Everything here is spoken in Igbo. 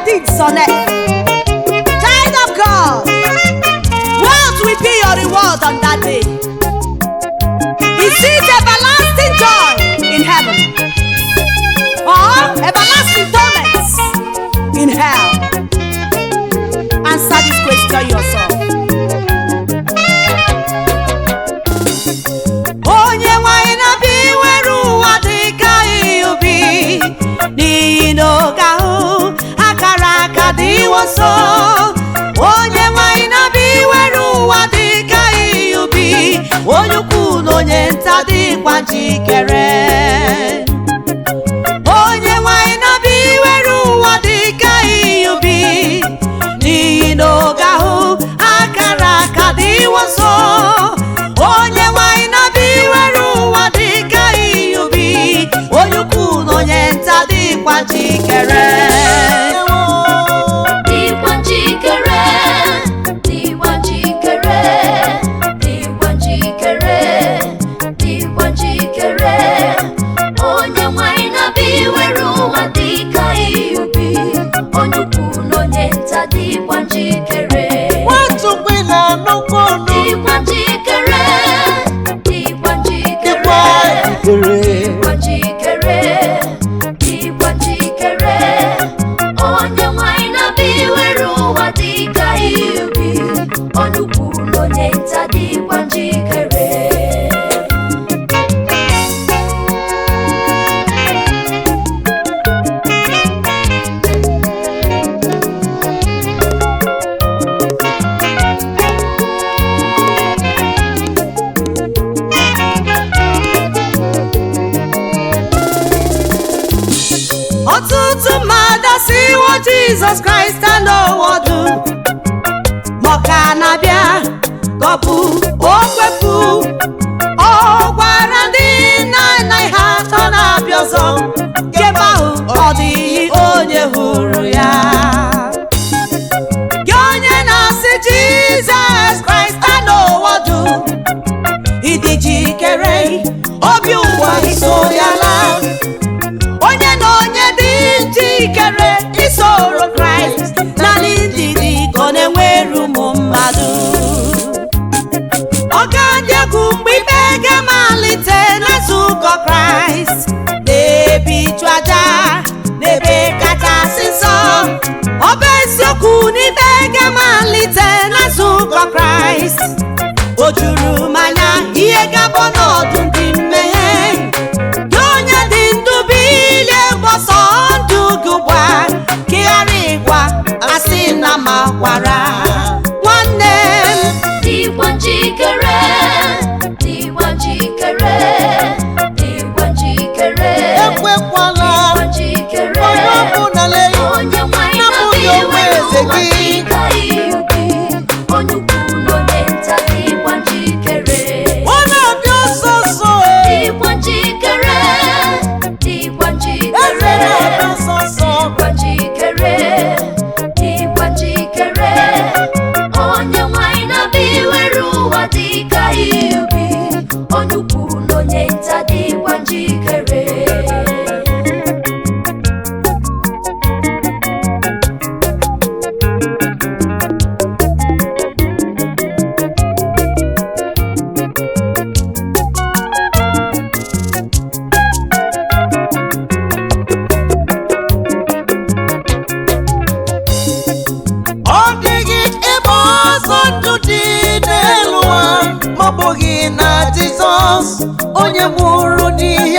deeds on earth. Child of God, wealth will be your reward on that day. Is it everlasting joy in heaven or everlasting torments in hell? Answer this question yourself. Onye nwanyị na-abịa iwere ụwa dị ka ihe ubi, n'ihi na oge ahụ akara aka dịwo nso. Onye nwanyị na-abịa iwere ụwa dị ka ihe ubi, onye ukwu na onye nta dịkwa njikere. Onye nwanyị na-abịa iwere ụwa dị ka ihe ubi, n'ihi na oge ahụ akara aka dịwo nso. Onye nwanyị na-abịa iwere ụwa dị ka ihe ubi, onye ukwu na onye nta dịkwa njikere. Dịkwa njikere, dịkwa njikere, dịkwa njikere, dịkwa njikere. Onye nwanyị na-abịa iwere ụwa dị ka ihe ubi, onye ukwu na onye nta dịkwa njikere. Dịkwa njikere, dịkwa njikere, dịkwa njikere, dịkwa njikere. Onye nwanyị na-abịa iwere ụwa dị ka ihe ubi, onye ukwu na onye nta dịkwa njikere. Ọtụtụ mmadụ asịwo Jizọs Kraịst anọwodu, ma ọ ka na-abịa gọbụ okwefu. Ọ gwara ndị nna-nna ha atọ na-abịa ọzọ, ebe ahụ ọ dịghị onye hụrụ ya. Gị onye na-asị Jizọs Kraịst anọwodu, ịdị jikere obi ụwa iso ya laa. Onye na onye dị njikere isoro Kraịst, naanị ndidi ka ọ na-enwere ụmụ mmadụ. Ọ ga-adị egwu mgbe ikpe ga-amalite na nzukọ Kraịst, n'ebe ịchụ aja, n'ebe kachasị nsọ. Ọ bụ eziokwu na ikpe ga-amalite na nzukọ Kraịst. O juru m anya ihe ga-abụ n'ọdụ ndị mmehie. Gị onye dị ndụ bilie gbọsọ ndụ gị ugbu a, ka ị ghara ịgwa asị na ma gwara. Nwanne m, Dịkwa njikere, dịkwa njikere, dịkwa njikere. Ekwekwala Dịkwa njikere. onye ọbụla lee Onye nwanyị na-abịa iwere ụwa dị ka ihe ubi, onye ukwu na onye nta dịkwa njikere. ọ na-abịa ọsọ ọsọ. Dịkwa njikere, dịkwa Eze njikere, na-abịa ọsọ ọsọ. dịkwa njikere, dịkwa njikere. Onye nwanyị na-abịa iwere ụwa dị ka ihe ubi, onye ukwu na onye nta dịkwa njikere. Ọ dịghị ebe ọzọ ndụ dị n'elu ụwa ma ọ bụghị na Jizọs, onye nwụrụ n'ihi